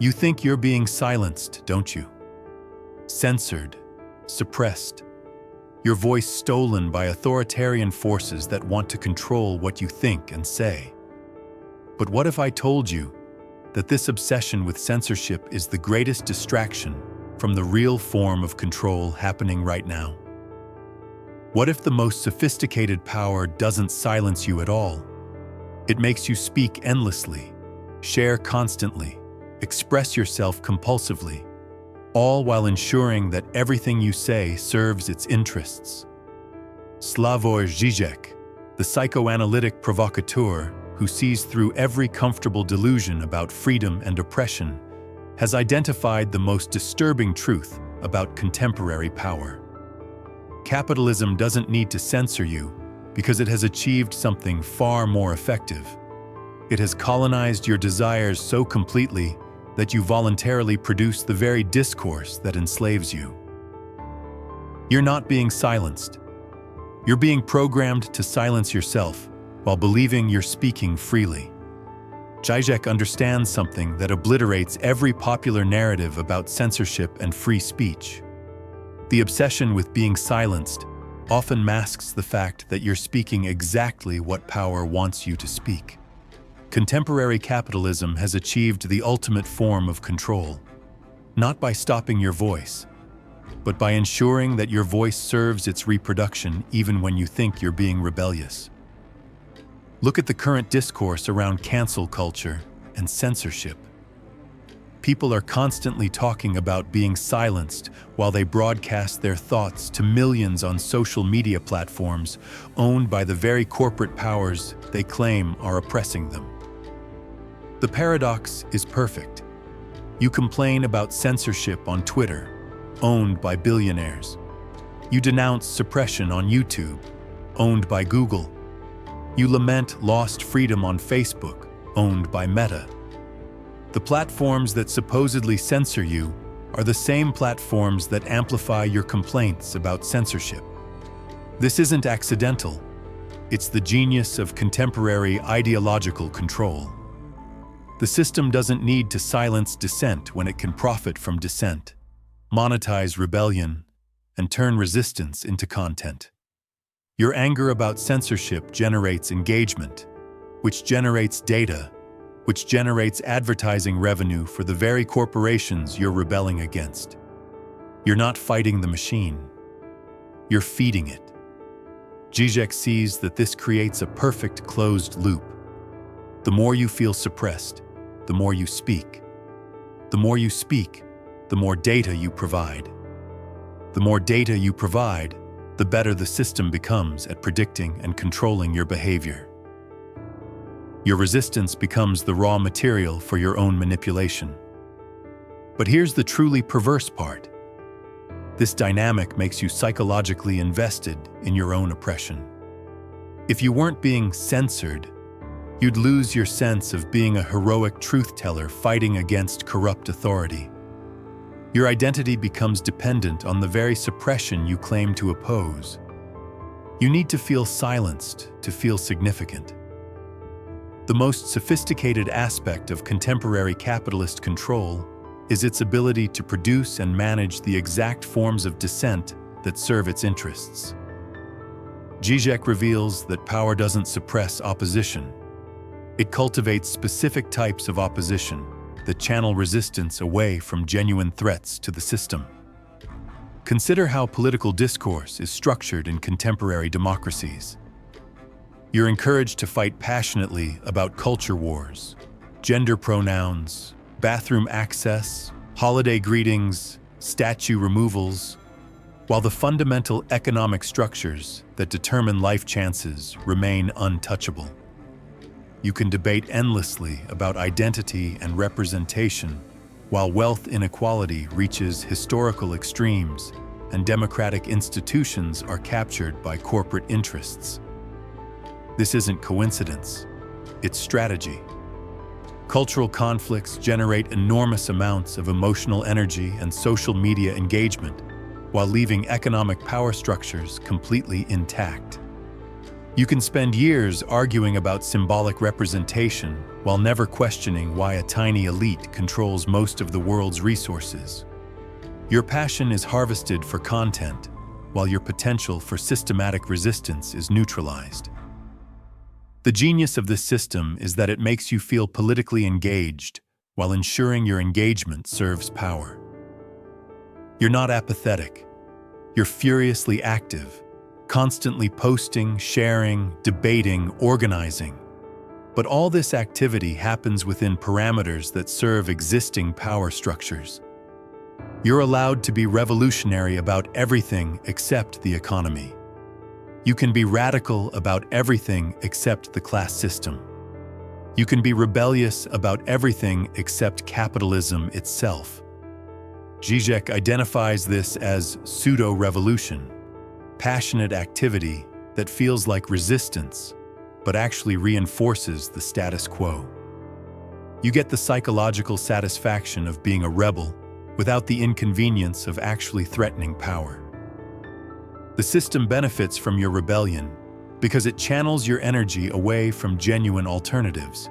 You think you're being silenced, don't you? Censored, suppressed, your voice stolen by authoritarian forces that want to control what you think and say. But what if I told you that this obsession with censorship is the greatest distraction from the real form of control happening right now? What if the most sophisticated power doesn't silence you at all? It makes you speak endlessly, share constantly, express yourself compulsively, all while ensuring that everything you say serves its interests. Slavoj Žižek, the psychoanalytic provocateur who sees through every comfortable delusion about freedom and oppression, has identified the most disturbing truth about contemporary power. Capitalism doesn't need to censor you because it has achieved something far more effective. It has colonized your desires so completely that you voluntarily produce the very discourse that enslaves you. You're not being silenced. You're being programmed to silence yourself while believing you're speaking freely. Žižek understands something that obliterates every popular narrative about censorship and free speech. The obsession with being silenced often masks the fact that you're speaking exactly what power wants you to speak. Contemporary capitalism has achieved the ultimate form of control, not by stopping your voice, but by ensuring that your voice serves its reproduction even when you think you're being rebellious. Look at the current discourse around cancel culture and censorship. People are constantly talking about being silenced while they broadcast their thoughts to millions on social media platforms owned by the very corporate powers they claim are oppressing them. The paradox is perfect. You complain about censorship on Twitter, owned by billionaires. You denounce suppression on YouTube, owned by Google. You lament lost freedom on Facebook, owned by Meta. The platforms that supposedly censor you are the same platforms that amplify your complaints about censorship. This isn't accidental. It's the genius of contemporary ideological control. The system doesn't need to silence dissent when it can profit from dissent, monetize rebellion, and turn resistance into content. Your anger about censorship generates engagement, which generates data, which generates advertising revenue for the very corporations you're rebelling against. You're not fighting the machine. You're feeding it. Žižek sees that this creates a perfect closed loop. The more you feel suppressed, the more you speak. The more you speak, the more data you provide. The more data you provide, the better the system becomes at predicting and controlling your behavior. Your resistance becomes the raw material for your own manipulation. But here's the truly perverse part. This dynamic makes you psychologically invested in your own oppression. If you weren't being censored, you'd lose your sense of being a heroic truth-teller fighting against corrupt authority. Your identity becomes dependent on the very suppression you claim to oppose. You need to feel silenced to feel significant. The most sophisticated aspect of contemporary capitalist control is its ability to produce and manage the exact forms of dissent that serve its interests. Žižek reveals that power doesn't suppress opposition. It cultivates specific types of opposition that channel resistance away from genuine threats to the system. Consider how political discourse is structured in contemporary democracies. You're encouraged to fight passionately about culture wars, gender pronouns, bathroom access, holiday greetings, statue removals, while the fundamental economic structures that determine life chances remain untouchable. You can debate endlessly about identity and representation, while wealth inequality reaches historical extremes and democratic institutions are captured by corporate interests. This isn't coincidence, it's strategy. Cultural conflicts generate enormous amounts of emotional energy and social media engagement, while leaving economic power structures completely intact. You can spend years arguing about symbolic representation while never questioning why a tiny elite controls most of the world's resources. Your passion is harvested for content, while your potential for systematic resistance is neutralized. The genius of this system is that it makes you feel politically engaged while ensuring your engagement serves power. You're not apathetic. You're furiously active, constantly posting, sharing, debating, organizing. But all this activity happens within parameters that serve existing power structures. You're allowed to be revolutionary about everything except the economy. You can be radical about everything except the class system. You can be rebellious about everything except capitalism itself. Žižek identifies this as pseudo-revolution, passionate activity that feels like resistance, but actually reinforces the status quo. You get the psychological satisfaction of being a rebel without the inconvenience of actually threatening power. The system benefits from your rebellion because it channels your energy away from genuine alternatives.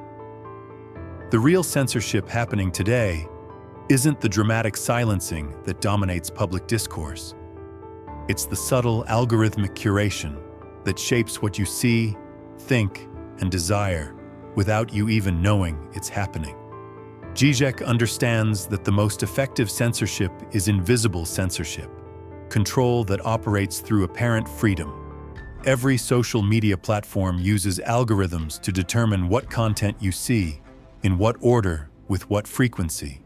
The real censorship happening today isn't the dramatic silencing that dominates public discourse. It's the subtle algorithmic curation that shapes what you see, think, and desire without you even knowing it's happening. Žižek understands that the most effective censorship is invisible censorship, control that operates through apparent freedom. Every social media platform uses algorithms to determine what content you see, in what order, with what frequency.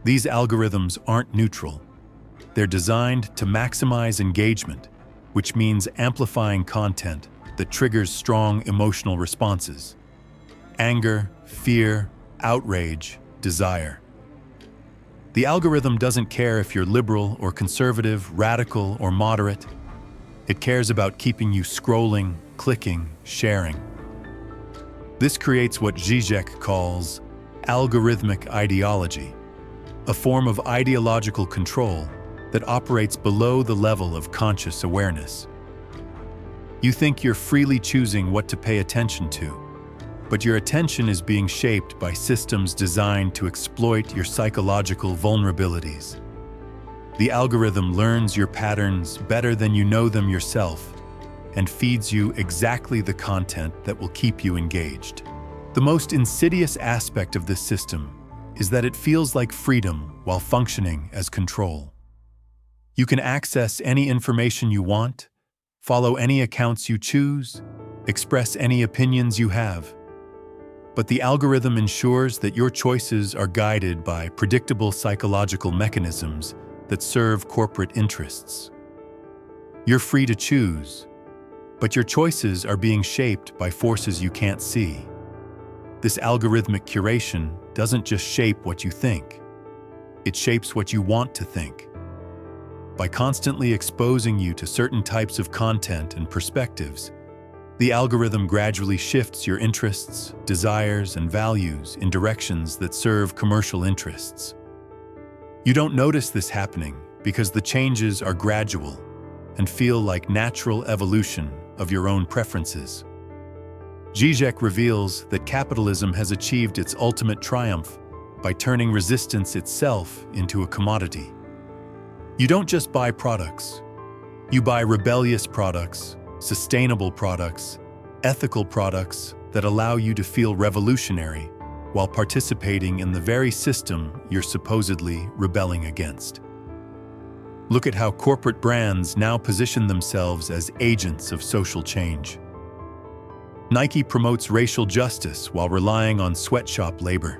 These algorithms aren't neutral. They're designed to maximize engagement, which means amplifying content that triggers strong emotional responses: anger, fear, outrage, desire. The algorithm doesn't care if you're liberal or conservative, radical or moderate. It cares about keeping you scrolling, clicking, sharing. This creates what Žižek calls algorithmic ideology, a form of ideological control that operates below the level of conscious awareness. You think you're freely choosing what to pay attention to, but your attention is being shaped by systems designed to exploit your psychological vulnerabilities. The algorithm learns your patterns better than you know them yourself and feeds you exactly the content that will keep you engaged. The most insidious aspect of this system is that it feels like freedom while functioning as control. You can access any information you want, follow any accounts you choose, express any opinions you have. But the algorithm ensures that your choices are guided by predictable psychological mechanisms that serve corporate interests. You're free to choose, but your choices are being shaped by forces you can't see. This algorithmic curation doesn't just shape what you think, it shapes what you want to think. By constantly exposing you to certain types of content and perspectives, the algorithm gradually shifts your interests, desires, and values in directions that serve commercial interests. You don't notice this happening because the changes are gradual and feel like natural evolution of your own preferences. Žižek reveals that capitalism has achieved its ultimate triumph by turning resistance itself into a commodity. You don't just buy products. You buy rebellious products, sustainable products, ethical products that allow you to feel revolutionary while participating in the very system you're supposedly rebelling against. Look at how corporate brands now position themselves as agents of social change. Nike promotes racial justice while relying on sweatshop labor.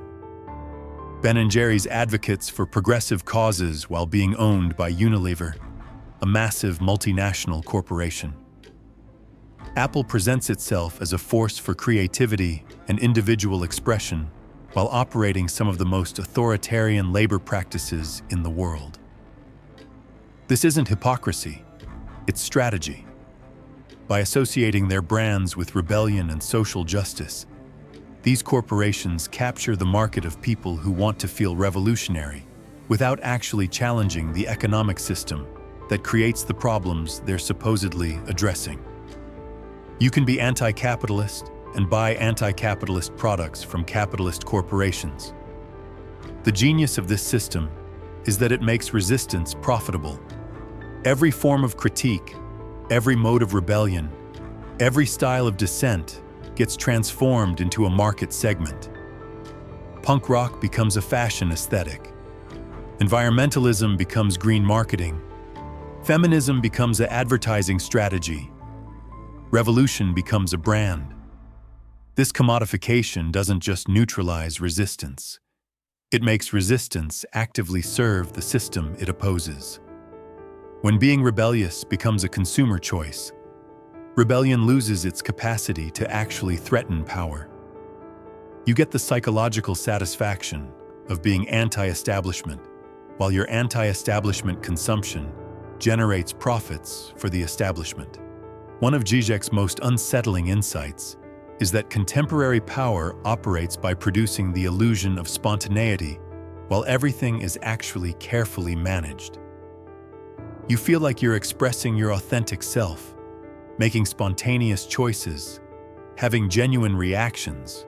Ben & Jerry's advocates for progressive causes while being owned by Unilever, a massive multinational corporation. Apple presents itself as a force for creativity and individual expression while operating some of the most authoritarian labor practices in the world. This isn't hypocrisy, it's strategy. By associating their brands with rebellion and social justice, these corporations capture the market of people who want to feel revolutionary without actually challenging the economic system that creates the problems they're supposedly addressing. You can be anti-capitalist and buy anti-capitalist products from capitalist corporations. The genius of this system is that it makes resistance profitable. Every form of critique, every mode of rebellion, every style of dissent gets transformed into a market segment. Punk rock becomes a fashion aesthetic. Environmentalism becomes green marketing. Feminism becomes an advertising strategy. Revolution becomes a brand. This commodification doesn't just neutralize resistance. It makes resistance actively serve the system it opposes. When being rebellious becomes a consumer choice, rebellion loses its capacity to actually threaten power. You get the psychological satisfaction of being anti-establishment, while your anti-establishment consumption generates profits for the establishment. One of Žižek's most unsettling insights is that contemporary power operates by producing the illusion of spontaneity, while everything is actually carefully managed. You feel like you're expressing your authentic self, making spontaneous choices, having genuine reactions,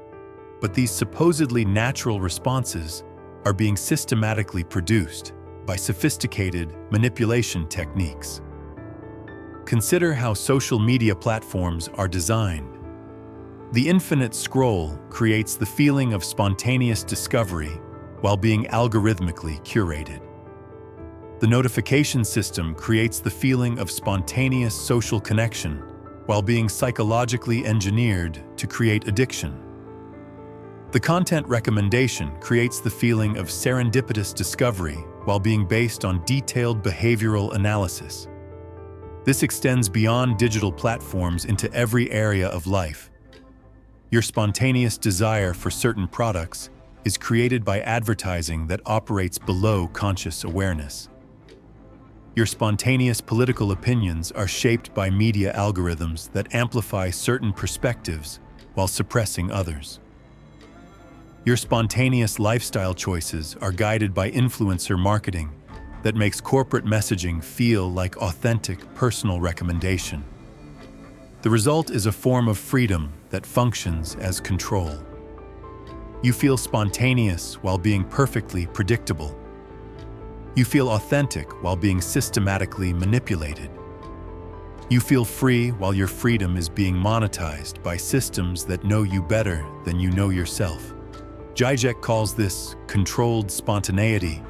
but these supposedly natural responses are being systematically produced by sophisticated manipulation techniques. Consider how social media platforms are designed. The infinite scroll creates the feeling of spontaneous discovery while being algorithmically curated. The notification system creates the feeling of spontaneous social connection while being psychologically engineered to create addiction. The content recommendation creates the feeling of serendipitous discovery while being based on detailed behavioral analysis. This extends beyond digital platforms into every area of life. Your spontaneous desire for certain products is created by advertising that operates below conscious awareness. Your spontaneous political opinions are shaped by media algorithms that amplify certain perspectives while suppressing others. Your spontaneous lifestyle choices are guided by influencer marketing that makes corporate messaging feel like authentic personal recommendation. The result is a form of freedom that functions as control. You feel spontaneous while being perfectly predictable. You feel authentic while being systematically manipulated. You feel free while your freedom is being monetized by systems that know you better than you know yourself. Žižek calls this controlled spontaneity,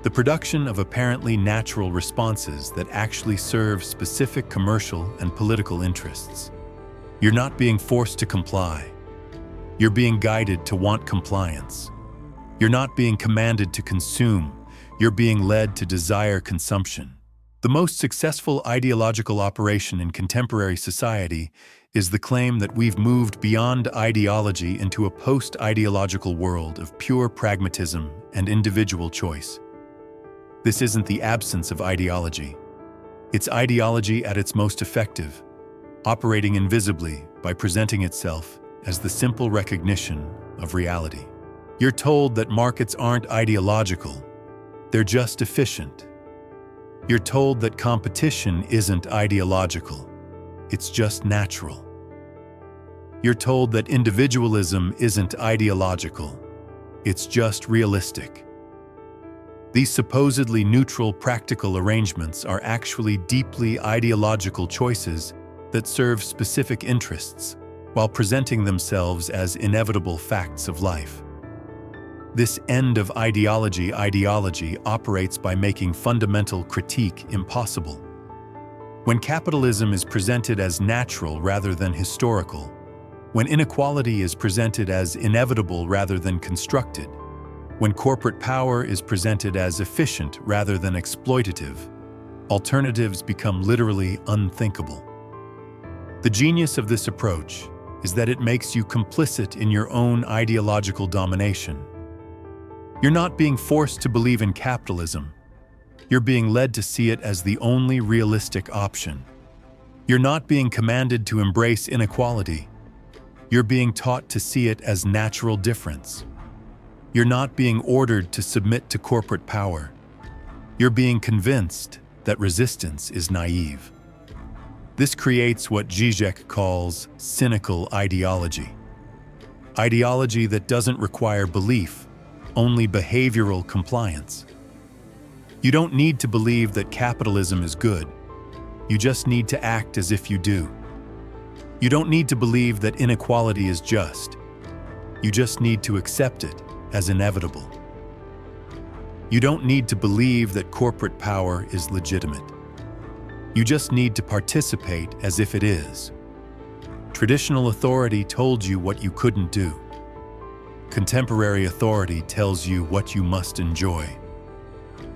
the production of apparently natural responses that actually serve specific commercial and political interests. You're not being forced to comply. You're being guided to want compliance. You're not being commanded to consume. You're being led to desire consumption. The most successful ideological operation in contemporary society is the claim that we've moved beyond ideology into a post-ideological world of pure pragmatism and individual choice. This isn't the absence of ideology. It's ideology at its most effective, operating invisibly by presenting itself as the simple recognition of reality. You're told that markets aren't ideological, they're just efficient. You're told that competition isn't ideological, it's just natural. You're told that individualism isn't ideological, it's just realistic. These supposedly neutral practical arrangements are actually deeply ideological choices that serve specific interests while presenting themselves as inevitable facts of life. This end of ideology operates by making fundamental critique impossible. When capitalism is presented as natural rather than historical, when inequality is presented as inevitable rather than constructed, when corporate power is presented as efficient rather than exploitative, alternatives become literally unthinkable. The genius of this approach is that it makes you complicit in your own ideological domination. You're not being forced to believe in capitalism. You're being led to see it as the only realistic option. You're not being commanded to embrace inequality. You're being taught to see it as natural difference. You're not being ordered to submit to corporate power. You're being convinced that resistance is naive. This creates what Žižek calls cynical ideology. Ideology that doesn't require belief, only behavioral compliance. You don't need to believe that capitalism is good. You just need to act as if you do. You don't need to believe that inequality is just. You just need to accept it as inevitable. You don't need to believe that corporate power is legitimate. You just need to participate as if it is. Traditional authority told you what you couldn't do. Contemporary authority tells you what you must enjoy.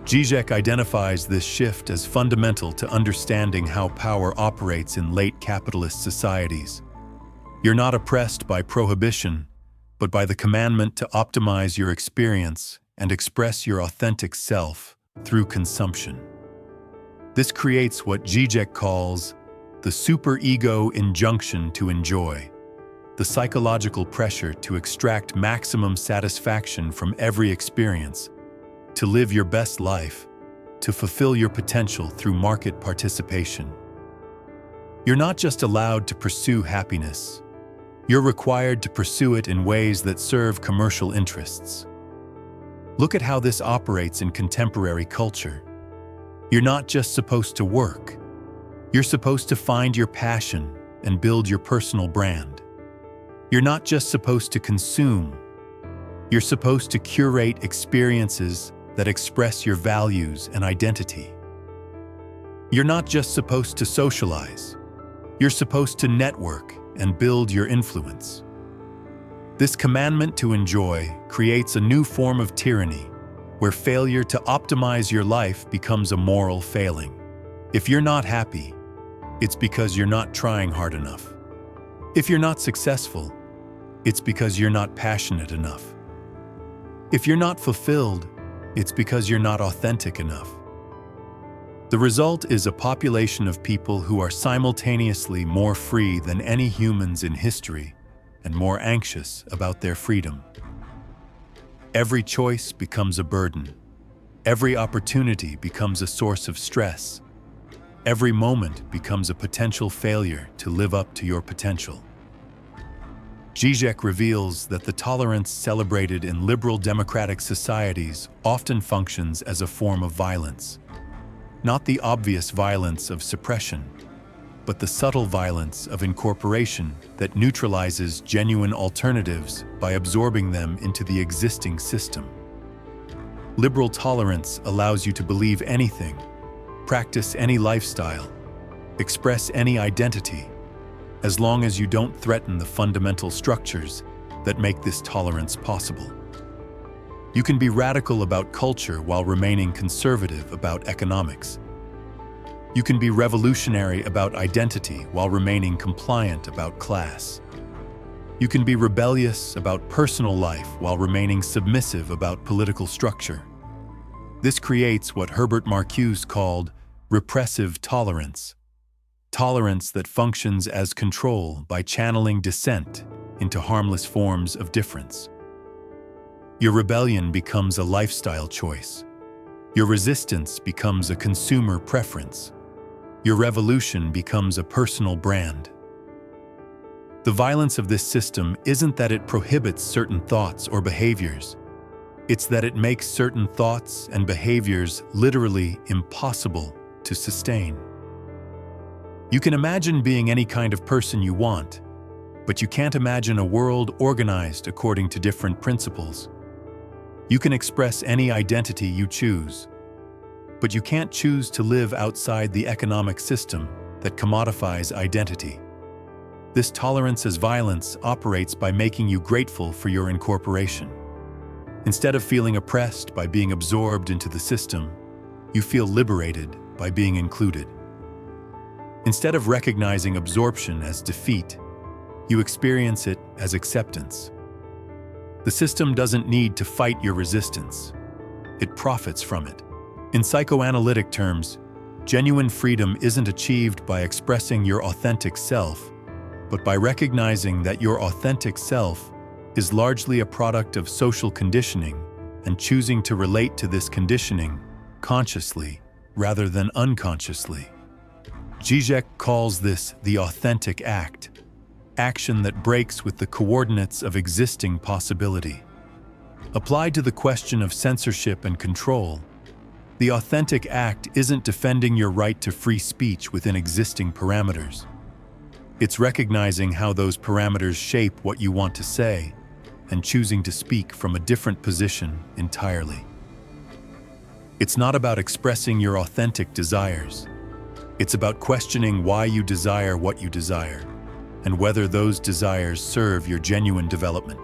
Žižek identifies this shift as fundamental to understanding how power operates in late capitalist societies. You're not oppressed by prohibition, but by the commandment to optimize your experience and express your authentic self through consumption. This creates what Žižek calls the superego injunction to enjoy, the psychological pressure to extract maximum satisfaction from every experience, to live your best life, to fulfill your potential through market participation. You're not just allowed to pursue happiness, you're required to pursue it in ways that serve commercial interests. Look at how this operates in contemporary culture. You're not just supposed to work. You're supposed to find your passion and build your personal brand. You're not just supposed to consume. You're supposed to curate experiences that express your values and identity. You're not just supposed to socialize. You're supposed to network and build your influence. This commandment to enjoy creates a new form of tyranny, where failure to optimize your life becomes a moral failing. If you're not happy, it's because you're not trying hard enough. If you're not successful, it's because you're not passionate enough. If you're not fulfilled, it's because you're not authentic enough. The result is a population of people who are simultaneously more free than any humans in history and more anxious about their freedom. Every choice becomes a burden. Every opportunity becomes a source of stress. Every moment becomes a potential failure to live up to your potential. Žižek reveals that the tolerance celebrated in liberal democratic societies often functions as a form of violence. Not the obvious violence of suppression, but the subtle violence of incorporation that neutralizes genuine alternatives by absorbing them into the existing system. Liberal tolerance allows you to believe anything, practice any lifestyle, express any identity, as long as you don't threaten the fundamental structures that make this tolerance possible. You can be radical about culture while remaining conservative about economics. You can be revolutionary about identity while remaining compliant about class. You can be rebellious about personal life while remaining submissive about political structure. This creates what Herbert Marcuse called repressive tolerance. Tolerance that functions as control by channeling dissent into harmless forms of difference. Your rebellion becomes a lifestyle choice. Your resistance becomes a consumer preference. Your revolution becomes a personal brand. The violence of this system isn't that it prohibits certain thoughts or behaviors. It's that it makes certain thoughts and behaviors literally impossible to sustain. You can imagine being any kind of person you want, but you can't imagine a world organized according to different principles. You can express any identity you choose, but you can't choose to live outside the economic system that commodifies identity. This tolerance as violence operates by making you grateful for your incorporation. Instead of feeling oppressed by being absorbed into the system, you feel liberated by being included. Instead of recognizing absorption as defeat, you experience it as acceptance. The system doesn't need to fight your resistance. It profits from it. In psychoanalytic terms, genuine freedom isn't achieved by expressing your authentic self, but by recognizing that your authentic self is largely a product of social conditioning and choosing to relate to this conditioning consciously rather than unconsciously. Žižek calls this the authentic act, action that breaks with the coordinates of existing possibility. Applied to the question of censorship and control, the authentic act isn't defending your right to free speech within existing parameters. It's recognizing how those parameters shape what you want to say and choosing to speak from a different position entirely. It's not about expressing your authentic desires. It's about questioning why you desire what you desire and whether those desires serve your genuine development.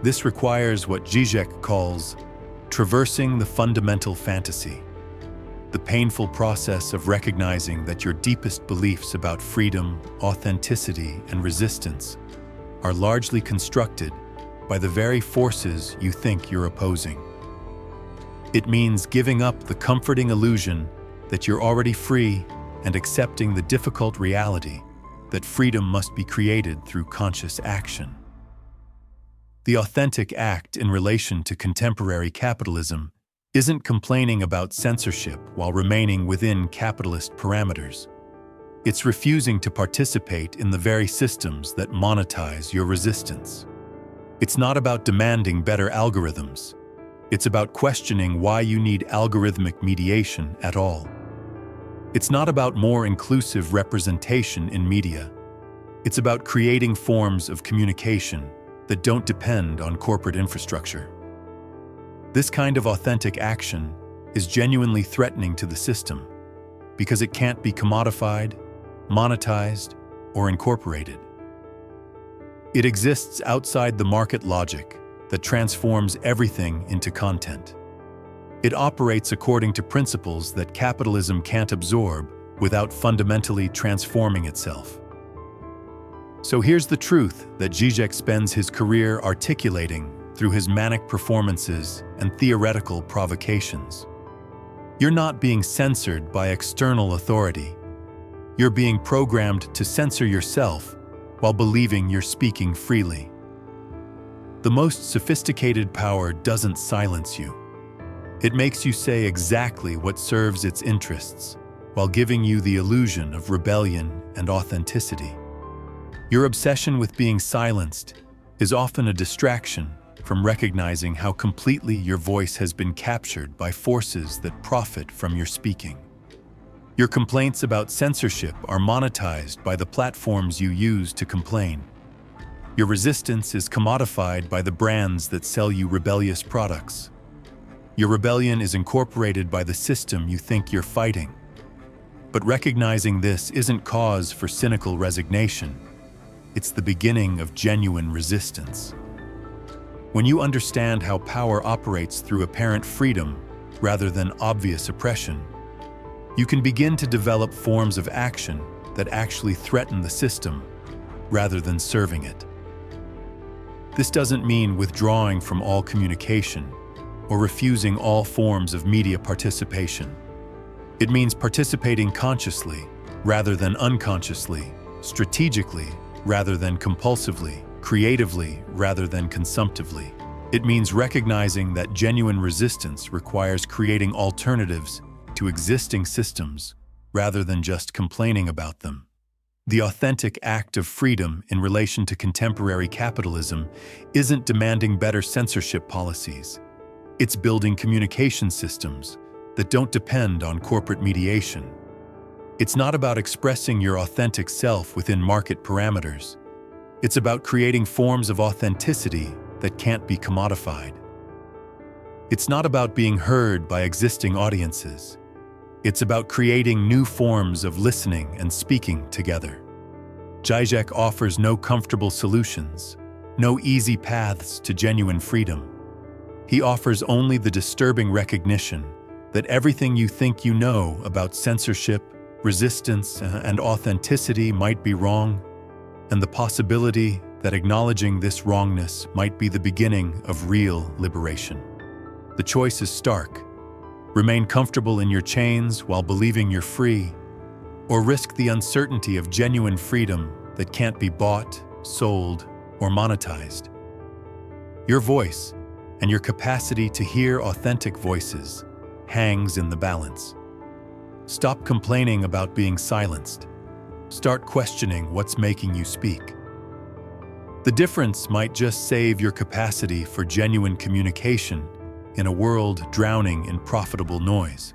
This requires what Žižek calls traversing the fundamental fantasy, the painful process of recognizing that your deepest beliefs about freedom, authenticity, and resistance are largely constructed by the very forces you think you're opposing. It means giving up the comforting illusion that you're already free and accepting the difficult reality that freedom must be created through conscious action. The authentic act in relation to contemporary capitalism isn't complaining about censorship while remaining within capitalist parameters. It's refusing to participate in the very systems that monetize your resistance. It's not about demanding better algorithms. It's about questioning why you need algorithmic mediation at all. It's not about more inclusive representation in media. It's about creating forms of communication that don't depend on corporate infrastructure. This kind of authentic action is genuinely threatening to the system because it can't be commodified, monetized, or incorporated. It exists outside the market logic that transforms everything into content. It operates according to principles that capitalism can't absorb without fundamentally transforming itself. So here's the truth that Žižek spends his career articulating through his manic performances and theoretical provocations. You're not being censored by external authority. You're being programmed to censor yourself while believing you're speaking freely. The most sophisticated power doesn't silence you. It makes you say exactly what serves its interests while giving you the illusion of rebellion and authenticity. Your obsession with being silenced is often a distraction from recognizing how completely your voice has been captured by forces that profit from your speaking. Your complaints about censorship are monetized by the platforms you use to complain. Your resistance is commodified by the brands that sell you rebellious products. Your rebellion is incorporated by the system you think you're fighting. But recognizing this isn't cause for cynical resignation. It's the beginning of genuine resistance. When you understand how power operates through apparent freedom rather than obvious oppression, you can begin to develop forms of action that actually threaten the system rather than serving it. This doesn't mean withdrawing from all communication or refusing all forms of media participation. It means participating consciously rather than unconsciously, strategically rather than compulsively, creatively rather than consumptively. It means recognizing that genuine resistance requires creating alternatives to existing systems rather than just complaining about them. The authentic act of freedom in relation to contemporary capitalism isn't demanding better censorship policies. It's building communication systems that don't depend on corporate mediation. It's not about expressing your authentic self within market parameters. It's about creating forms of authenticity that can't be commodified. It's not about being heard by existing audiences. It's about creating new forms of listening and speaking together. Žižek offers no comfortable solutions, no easy paths to genuine freedom. He offers only the disturbing recognition that everything you think you know about censorship, resistance, and authenticity might be wrong, and the possibility that acknowledging this wrongness might be the beginning of real liberation. The choice is stark. Remain comfortable in your chains while believing you're free, or risk the uncertainty of genuine freedom that can't be bought, sold, or monetized. Your voice and your capacity to hear authentic voices hangs in the balance. Stop complaining about being silenced. Start questioning what's making you speak. The difference might just save your capacity for genuine communication in a world drowning in profitable noise.